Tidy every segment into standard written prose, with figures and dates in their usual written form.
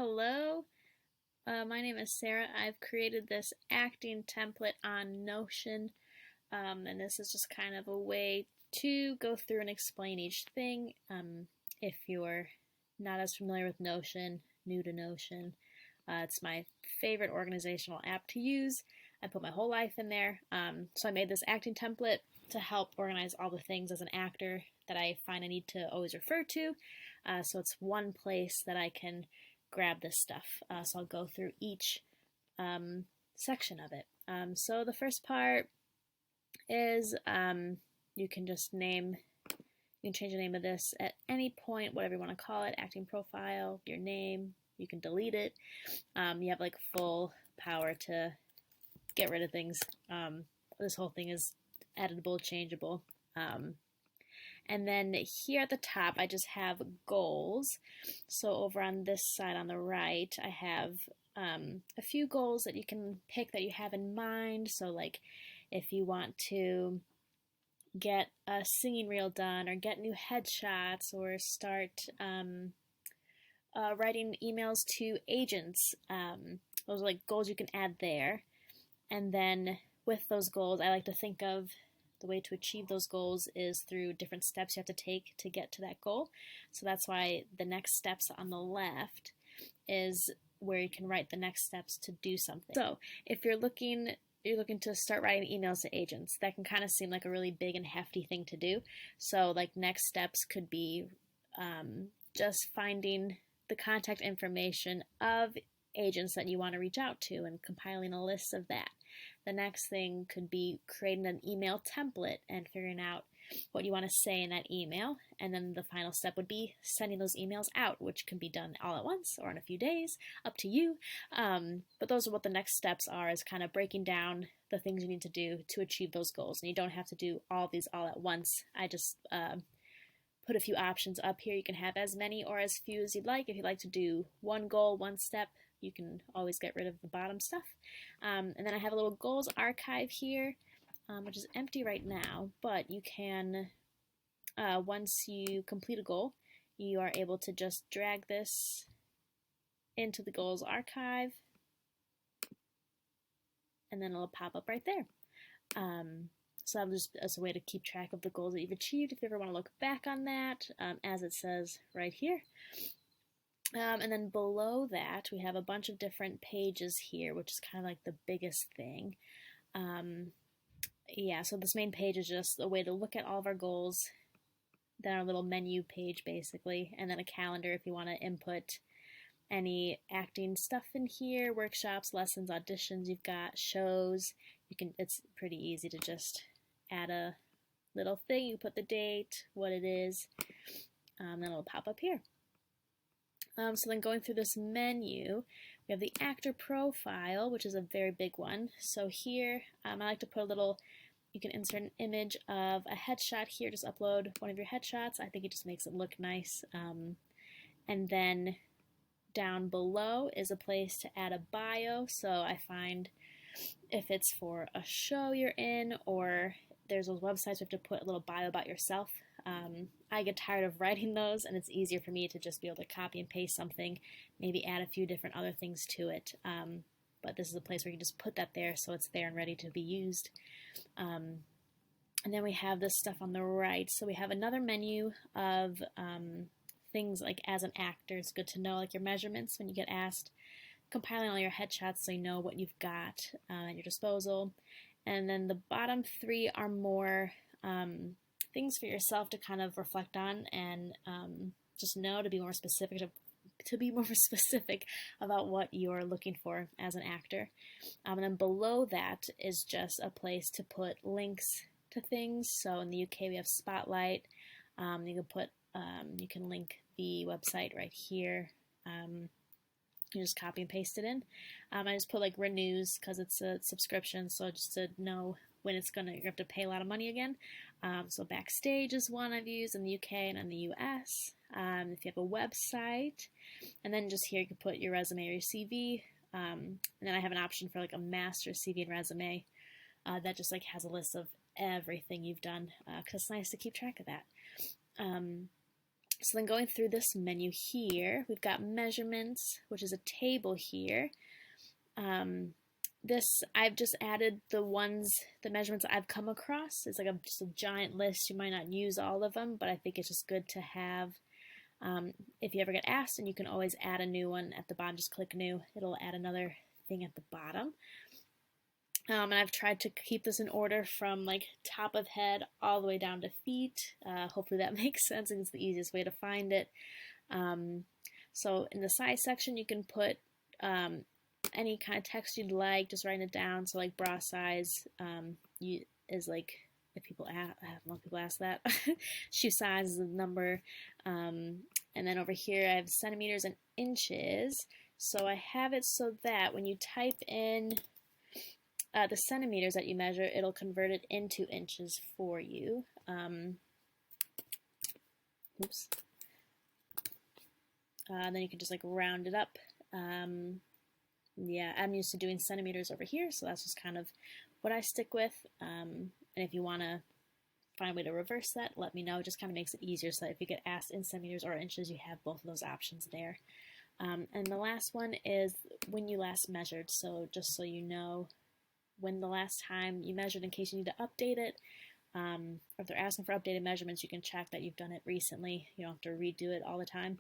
Hello, my name is Sarah. I've created this acting template on Notion, and this is just kind of a way to go through and explain each thing. If you're not as familiar with Notion, new to Notion, it's my favorite organizational app to use. I put my whole life in there, so I made this acting template to help organize all the things as an actor that I find I need to always refer to. So it's one place that I can grab this stuff. So I'll go through each section of it. So the first part is you can just change the name of this at any point, whatever you want to call it, acting profile, your name, you can delete it. You have like full power to get rid of things. This whole thing is editable, changeable. And then here at the top, I just have goals. So over on this side on the right, I have a few goals that you can pick that you have in mind. So like if you want to get a singing reel done or get new headshots or start writing emails to agents, those are like goals you can add there. And then with those goals, I like to think of the way to achieve those goals is through different steps you have to take to get to that goal. So that's why the next steps on the left is where you can write the next steps to do something. So if you're looking to start writing emails to agents, that can kind of seem like a really big and hefty thing to do. So like next steps could be just finding the contact information of agents that you want to reach out to and compiling a list of that. The next thing could be creating an email template and figuring out what you want to say in that email. And then the final step would be sending those emails out, which can be done all at once or in a few days, up to you. But those are what the next steps are, is kind of breaking down the things you need to do to achieve those goals. And you don't have to do all of these all at once. I just put a few options up here. You can have as many or as few as you'd like. If you'd like to do one goal, one step, you can always get rid of the bottom stuff. And then I have a little goals archive here, which is empty right now, but you can, once you complete a goal, you are able to just drag this into the goals archive, and then it'll pop up right there. So that was just as a way to keep track of the goals that you've achieved if you ever want to look back on that, as it says right here. And then below that, we have a bunch of different pages here, which is kind of like the biggest thing. Yeah, so this main page is just a way to look at all of our goals, then our little menu page basically, and then a calendar if you want to input any acting stuff in here, workshops, lessons, auditions you've got, shows. It's pretty easy to just add a little thing. You put the date, what it is, then it'll pop up here. So then going through this menu, we have the actor profile, which is a very big one. So here, I like to put you can insert an image of a headshot here. Just upload one of your headshots. I think it just makes it look nice. And then down below is a place to add a bio. So I find if it's for a show you're in, or there's those websites you have to put a little bio about yourself. I get tired of writing those, and it's easier for me to just be able to copy and paste something, maybe add a few different other things to it. But this is a place where you can just put that there so it's there and ready to be used. And then we have this stuff on the right. So we have another menu of things like as an actor. It's good to know like your measurements when you get asked, compiling all your headshots so you know what you've got at your disposal. And then the bottom three are more things for yourself to kind of reflect on and just know, to be more specific about what you're looking for as an actor. And then below that is just a place to put links to things. So in the UK we have Spotlight. You can link the website right here. You just copy and paste it in. I just put like renews because it's a subscription, so just to know when you have to pay a lot of money again. So Backstage is one I've used in the UK and in the US. If you have a website, and then just here you can put your resume or your CV. And then I have an option for like a master CV and resume that just like has a list of everything you've done, because it's nice to keep track of that. So then going through this menu here, we've got measurements, which is a table here. This, I've just added the measurements I've come across. It's like just a giant list. You might not use all of them, but I think it's just good to have. If you ever get asked, and you can always add a new one at the bottom, just click new. It'll add another thing at the bottom. And I've tried to keep this in order from like top of head all the way down to feet. Hopefully that makes sense, and it's the easiest way to find it. So in the size section, you can put any kind of text you'd like, just writing it down. So like bra size is like, if people ask, I have a lot of people ask that. Shoe size is the number. And then over here I have centimeters and inches. So I have it so that when you type in the centimeters that you measure, it'll convert it into inches for you. Oops. Then you can just like round it up. Yeah, I'm used to doing centimeters over here, so that's just kind of what I stick with. And if you want to find a way to reverse that, let me know. It just kind of makes it easier so that if you get asked in centimeters or inches, you have both of those options there. And the last one is when you last measured, so just so you know when the last time you measured in case you need to update it. Or if they're asking for updated measurements, you can check that you've done it recently. You don't have to redo it all the time.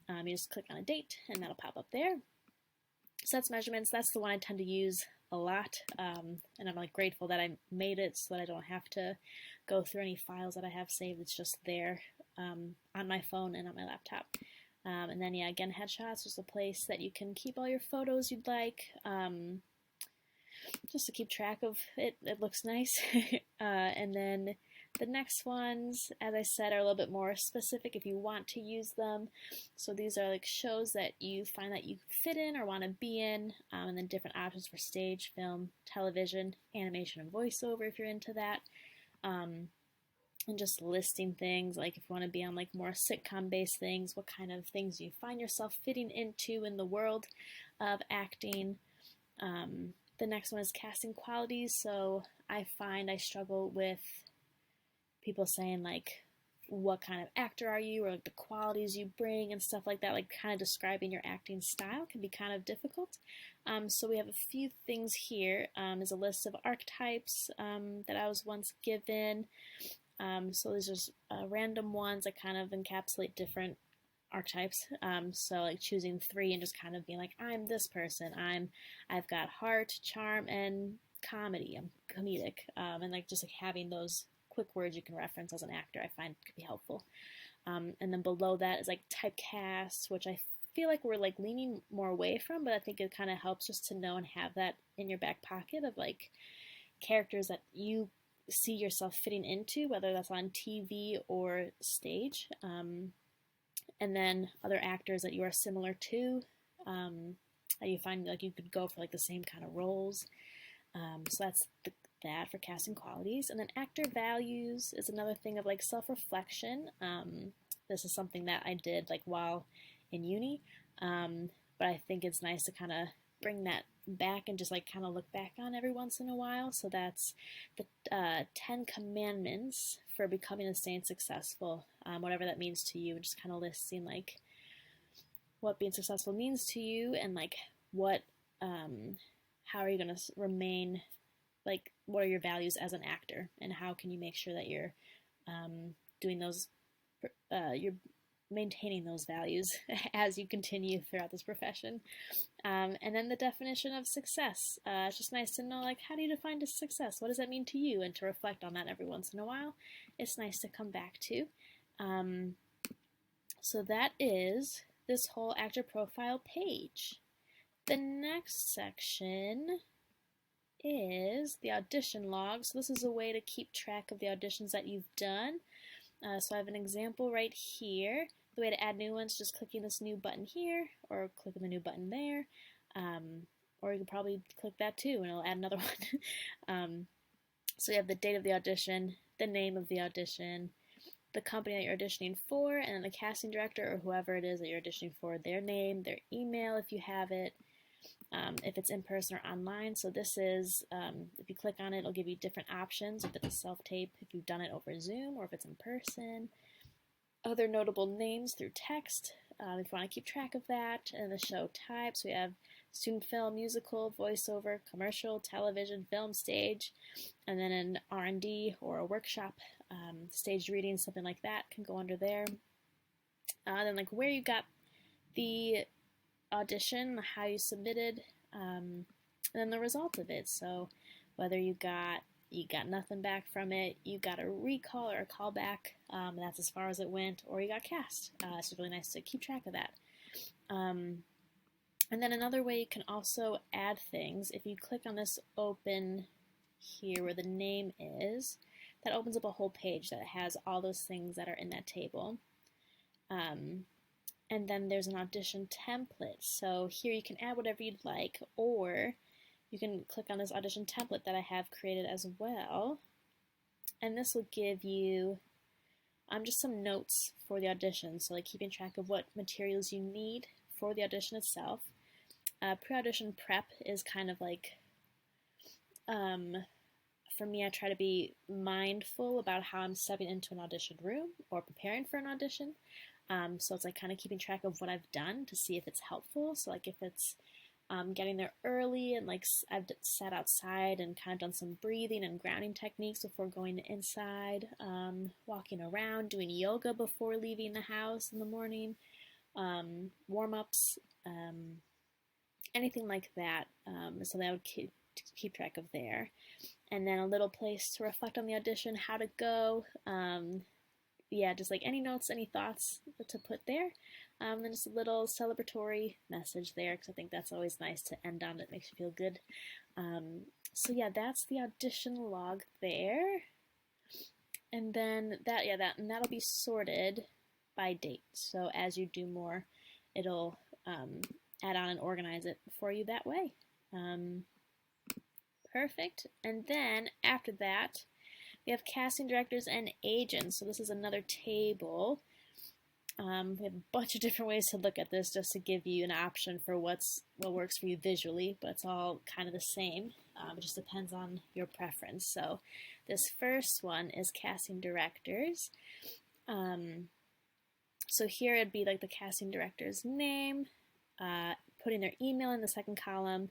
You just click on a date, and that'll pop up there. So that's measurements. That's the one I tend to use a lot, and I'm like grateful that I made it so that I don't have to go through any files that I have saved. It's just there on my phone and on my laptop. And then yeah, again, headshots is a place that you can keep all your photos you'd like, just to keep track of it. It looks nice. And then the next ones, as I said, are a little bit more specific if you want to use them. So these are like shows that you find that you fit in or want to be in, and then different options for stage, film, television, animation, and voiceover if you're into that. And just listing things, like if you want to be on like more sitcom-based things, what kind of things you find yourself fitting into in the world of acting. The next one is casting qualities. So I find I struggle with people saying like, what kind of actor are you, or like the qualities you bring and stuff like that, like kind of describing your acting style can be kind of difficult. So we have a few things here. Is a list of archetypes that I was once given. So these are just random ones that kind of encapsulate different archetypes. So like choosing 3 and just kind of being like, I'm this person. I've got heart, charm, and comedy. I'm comedic. And like just like having those quick words you can reference as an actor, I find could be helpful. And then below that is like typecast, which I feel like we're like leaning more away from, but I think it kind of helps just to know and have that in your back pocket of like characters that you see yourself fitting into, whether that's on TV or stage. And then other actors that you are similar to, that you find like you could go for like the same kind of roles. So that's that for casting qualities. And then actor values is another thing of like self-reflection. This is something that I did like while in uni, but I think it's nice to kind of bring that back and just like kind of look back on every once in a while. So that's the 10 commandments for becoming a saint successful, whatever that means to you, and just kind of listing like what being successful means to you, and like what how are you going to remain, like what are your values as an actor, and how can you make sure that you're doing those, you're maintaining those values as you continue throughout this profession. And then the definition of success. It's just nice to know, like, how do you define success? What does that mean to you? And to reflect on that every once in a while. It's nice to come back to. So that is this whole actor profile page. The next section is the audition log. So this is a way to keep track of the auditions that you've done. So I have an example right here. The way to add new ones, just clicking this new button here, or clicking the new button there. Or you can probably click that too, and it'll add another one. So you have the date of the audition, the name of the audition, the company that you're auditioning for, and then the casting director or whoever it is that you're auditioning for, their name, their email if you have it, if it's in person or online. So this is, if you click on it, it'll give you different options if it's a self-tape, if you've done it over Zoom, or if it's in person. other notable names through text, if you want to keep track of that. And the show types, we have student film, musical, voiceover, commercial, television, film, stage, and then an R&D or a workshop, staged reading, something like that can go under there. Then like where you got the audition, how you submitted, and then the result of it. So whether you got nothing back from it, you got a recall or a callback, that's as far as it went, or you got cast. So it's really nice to keep track of that. And then another way you can also add things, if you click on this open here where the name is, that opens up a whole page that has all those things that are in that table. And then there's an audition template. So here you can add whatever you'd like, or you can click on this audition template that I have created as well. And this will give you just some notes for the audition. So like keeping track of what materials you need for the audition itself. Pre-audition prep is kind of like, for me, I try to be mindful about how I'm stepping into an audition room or preparing for an audition. So it's like kind of keeping track of what I've done to see if it's helpful. So like if it's getting there early and like I've sat outside and kind of done some breathing and grounding techniques before going inside, walking around, doing yoga before leaving the house in the morning, warm-ups, anything like that. So that I would keep track of there. And then a little place to reflect on the audition, how to go, yeah, just like any notes, any thoughts to put there. Then just a little celebratory message there, because I think that's always nice to end on. It makes you feel good. So yeah, that's the audition log there. And then that'll be sorted by date. So as you do more, it'll add on and organize it for you that way. Perfect. And then after that, we have casting directors and agents. So this is another table. We have a bunch of different ways to look at this just to give you an option for what works for you visually, but it's all kind of the same. It just depends on your preference. So this first one is casting directors. So here it'd be like the casting director's name, putting their email in the second column,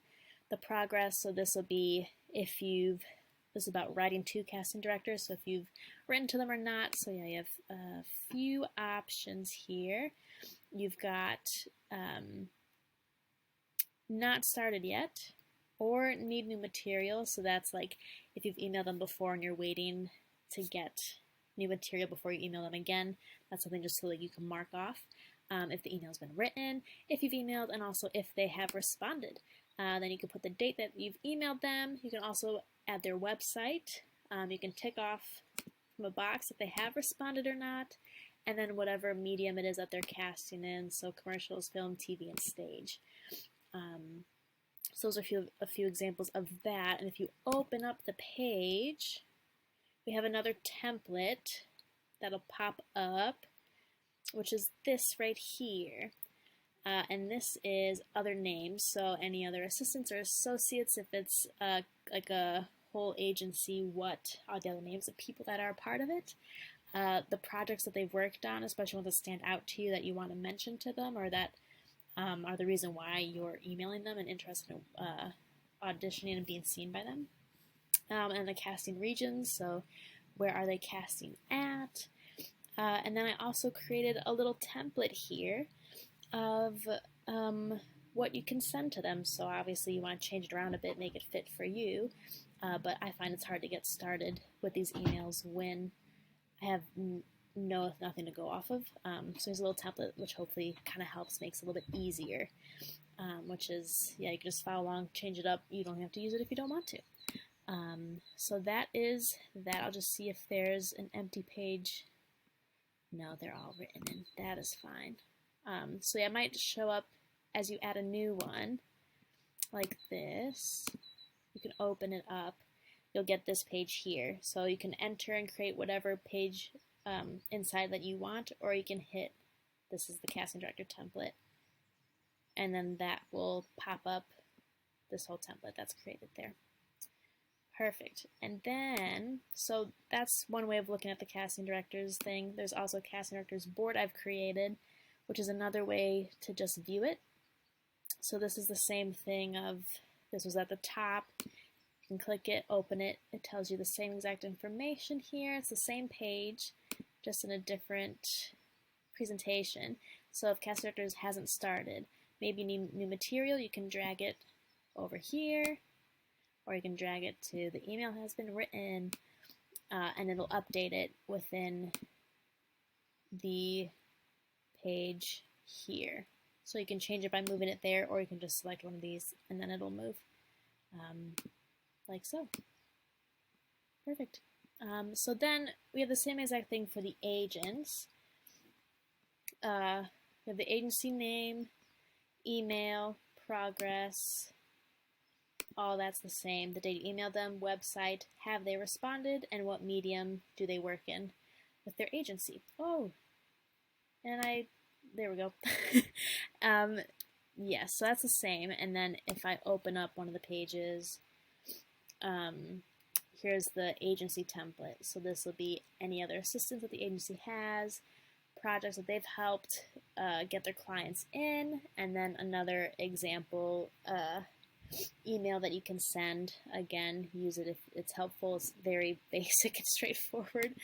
the progress. So this will be this is about writing to casting directors, so if you've written to them or not. So yeah, you have a few options here. You've got not started yet, or need new material. So that's like if you've emailed them before and you're waiting to get new material before you email them again. That's something just so that you can mark off if the email's been written, if you've emailed, and also if they have responded. Then you can put the date that you've emailed them. You can also add their website. You can tick off from a box if they have responded or not, and then whatever medium it is that they're casting in, so commercials, film, TV, and stage. So those are a few examples of that. And if you open up the page, we have another template that'll pop up, which is this right here. And this is other names, so any other assistants or associates, if it's like a whole agency, what are the other names of people that are a part of it, the projects that they've worked on, especially ones that stand out to you that you want to mention to them, or that are the reason why you're emailing them and interested in auditioning and being seen by them. And the casting regions, so where are they casting at? And then I also created a little template here of what you can send to them. So obviously you want to change it around a bit, make it fit for you, but I find it's hard to get started with these emails when I have nothing to go off of. So there's a little template which hopefully kind of helps, makes it a little bit easier, which is, yeah, you can just follow along, change it up. You don't have to use it if you don't want to. So that is that. I'll just see if there's an empty page. No, they're all written in. That is fine. So yeah, it might show up as you add a new one, like this. You can open it up. You'll get this page here. So you can enter and create whatever page inside that you want, or you can hit, this is the casting director template, and then that will pop up this whole template that's created there. Perfect. And then, so that's one way of looking at the casting directors thing. There's also a casting directors board I've created, which is another way to just view it. So this is the same thing of, this was at the top. You can click it, open it. It tells you the same exact information here. It's the same page, just in a different presentation. So if casting directors hasn't started, maybe you need new material, you can drag it over here, or you can drag it to the email has been written, and it'll update it within the page here. So you can change it by moving it there, or you can just select one of these and then it'll move like so. Perfect. So then we have the same exact thing for the agents. We have the agency name, email, progress, all that's the same. The date you emailed them, website, have they responded, and what medium do they work in with their agency. Oh, and there we go. Yeah, so that's the same. And then if I open up one of the pages, here's the agency template. So this will be any other assistance that the agency has, projects that they've helped get their clients in, and then another example email that you can send. Again, use it if it's helpful. It's very basic and straightforward.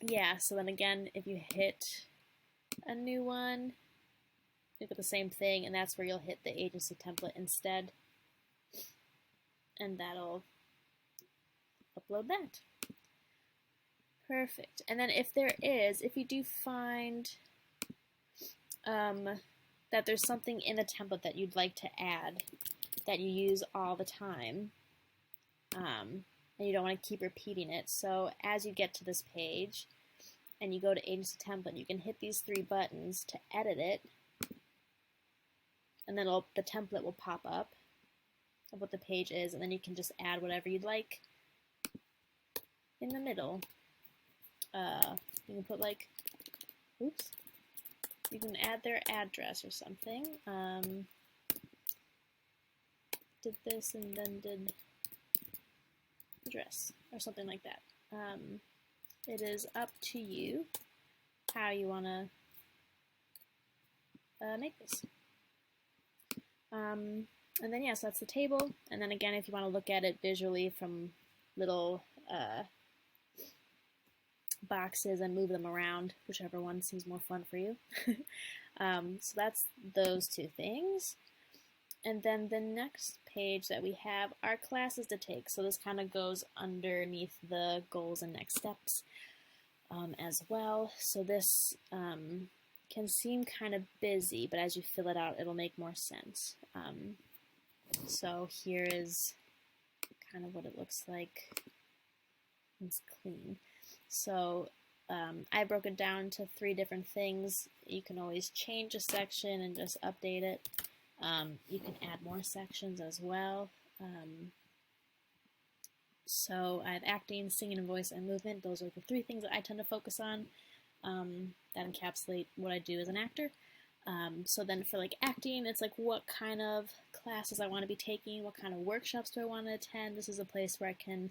Yeah, so then again, if you hit a new one, you get the same thing, and that's where you'll hit the agency template instead, and that'll upload that. Perfect. And then if you do find that there's something in the template that you'd like to add that you use all the time, and you don't want to keep repeating it. So as you get to this page and you go to agency template, you can hit these three buttons to edit it, and then the template will pop up of what the page is, and then you can just add whatever you'd like in the middle. You can put like, oops, you can add their address or something. Did this and then did address or something like that. It is up to you how you want to make this. And then yeah, so that's the table. And then again, if you want to look at it visually from little boxes and move them around, whichever one seems more fun for you. So that's those two things. And then the next page that we have are classes to take. So this kind of goes underneath the goals and next steps as well. So this can seem kind of busy, but as you fill it out, it'll make more sense. So here is kind of what it looks like. It's clean. So I broke it down to 3 different things. You can always change a section and just update it. You can add more sections as well. So I have acting, singing, and voice and movement. Those are the 3 things that I tend to focus on that encapsulate what I do as an actor. So then for like acting, it's like what kind of classes I want to be taking, what kind of workshops do I want to attend. This is a place where I can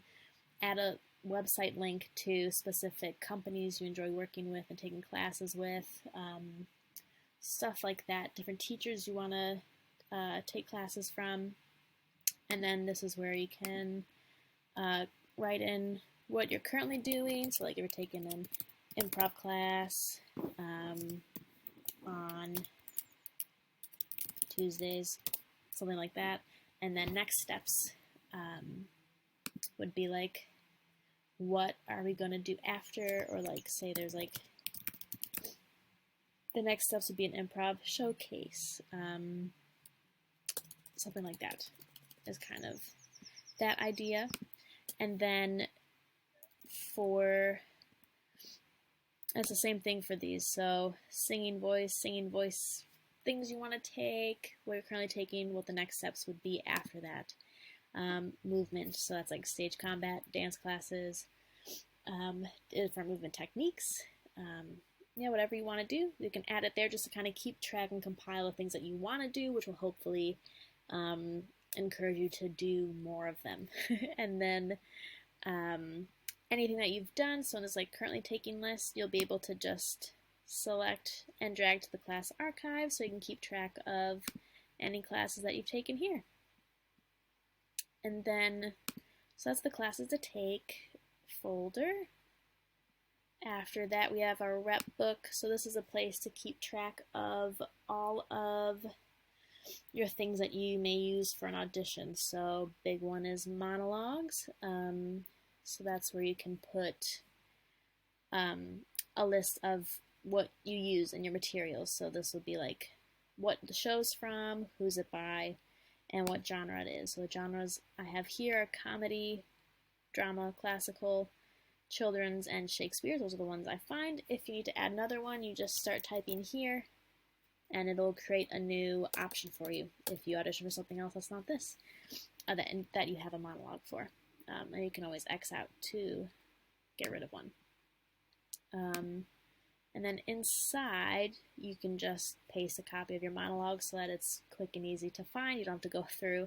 add a website link to specific companies you enjoy working with and taking classes with, stuff like that, different teachers you want to take classes from. And then this is where you can write in what you're currently doing. So like if you're taking an improv class on Tuesdays, something like that. And then next steps would be like, what are we going to do after? Or like say there's like, the next steps would be an improv showcase. Something like that is kind of that idea. And then it's the same thing for these. So singing voice, things you want to take, what you're currently taking, what the next steps would be after that. Movement, so that's like stage combat, dance classes, different movement techniques, whatever you want to do, you can add it there just to kind of keep track and compile the things that you want to do, which will hopefully encourage you to do more of them. And then anything that you've done, so in this like currently taking list, you'll be able to just select and drag to the class archive so you can keep track of any classes that you've taken here. And then, so that's the classes to take folder. After that, we have our rep book. So this is a place to keep track of all of your things that you may use for an audition. So big one is monologues. So that's where you can put a list of what you use in your materials. So this will be like what the show's from, who's it by, and what genre it is. So the genres I have here are comedy, drama, classical, children's, and Shakespeare. Those are the ones I find. If you need to add another one, you just start typing here, and it'll create a new option for you if you audition for something else that's not this, that you have a monologue for. And you can always X out to get rid of one. And then inside, you can just paste a copy of your monologue so that it's quick and easy to find. You don't have to go through.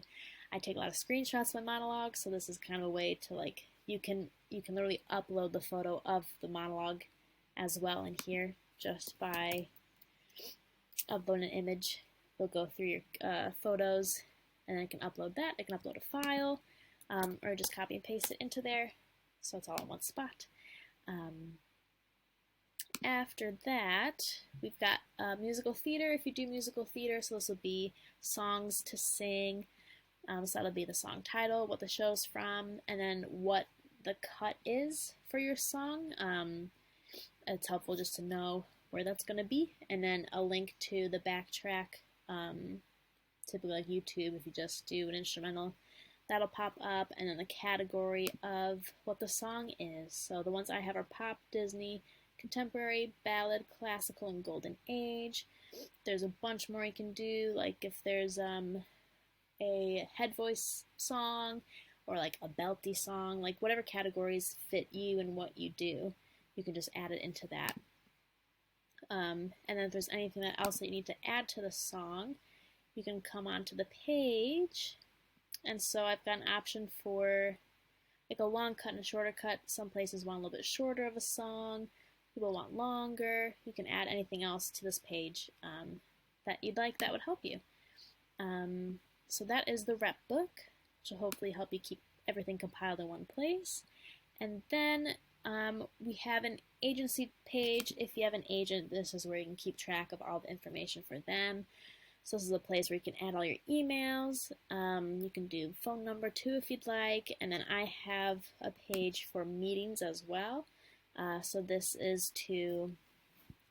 I take a lot of screenshots of my monologue, so this is kind of a way to like, you can literally upload the photo of the monologue as well in here just by uploading an image. It'll go through your photos, and then you can upload that. I can upload a file, or just copy and paste it into there, so it's all in one spot. After that, we've got musical theater. If you do musical theater, so this will be songs to sing. So that'll be the song title, what the show's from, and then what the cut is for your song. It's helpful just to know where that's going to be, and then a link to the backtrack, typically like YouTube if you just do an instrumental. That'll pop up, and then the category of what the song is. So the ones I have are pop, Disney, contemporary, ballad, classical, and golden age. There's a bunch more you can do, like if there's a head voice song or like a belty song, like whatever categories fit you and what you do, you can just add it into that. And then if there's anything else that you need to add to the song, you can come onto the page. And so I've got an option for like a long cut and a shorter cut. Some places want a little bit shorter of a song. People want longer. You can add anything else to this page that you'd like that would help you. So that is the rep book, which will hopefully help you keep everything compiled in one place. And then we have an agency page. If you have an agent, this is where you can keep track of all the information for them. So this is a place where you can add all your emails. You can do phone number too if you'd like. And then I have a page for meetings as well. So this is to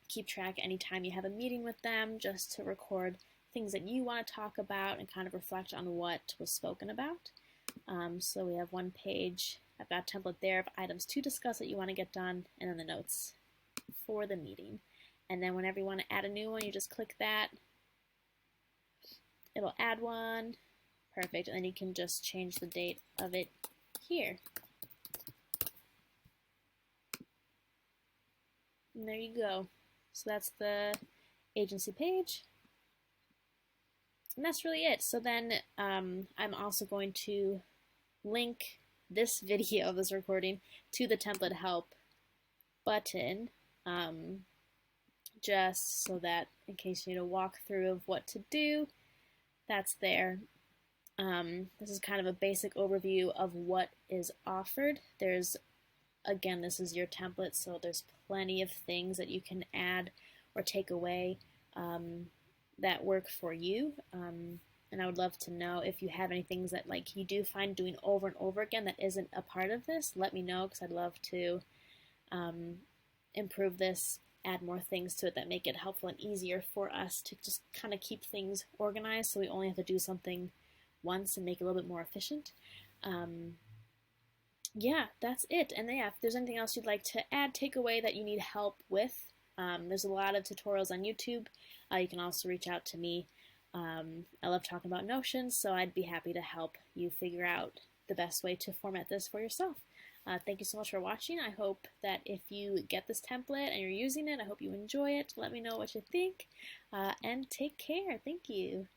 keep track anytime you have a meeting with them, just to record things that you want to talk about and kind of reflect on what was spoken about. So we have one page. I've got a template there of items to discuss that you want to get done, and then the notes for the meeting. And then whenever you want to add a new one, you just click that. It'll add one. Perfect. And then you can just change the date of it here. And there you go. So that's the agency page. And that's really it. So then I'm also going to link this video, this recording, to the template help button, just so that in case you need a walkthrough of what to do, that's there. This is kind of a basic overview of what is offered. Again, this is your template, so there's plenty of things that you can add or take away that work for you. And I would love to know if you have any things that like you do find doing over and over again that isn't a part of this. Let me know, because I'd love to improve this, add more things to it that make it helpful and easier for us to just kind of keep things organized so we only have to do something once and make it a little bit more efficient. Yeah, that's it. And yeah, if there's anything else you'd like to add, take away that you need help with, there's a lot of tutorials on YouTube. You can also reach out to me. I love talking about Notion, so I'd be happy to help you figure out the best way to format this for yourself. Thank you so much for watching. I hope that if you get this template and you're using it, I hope you enjoy it. Let me know what you think, and take care. Thank you.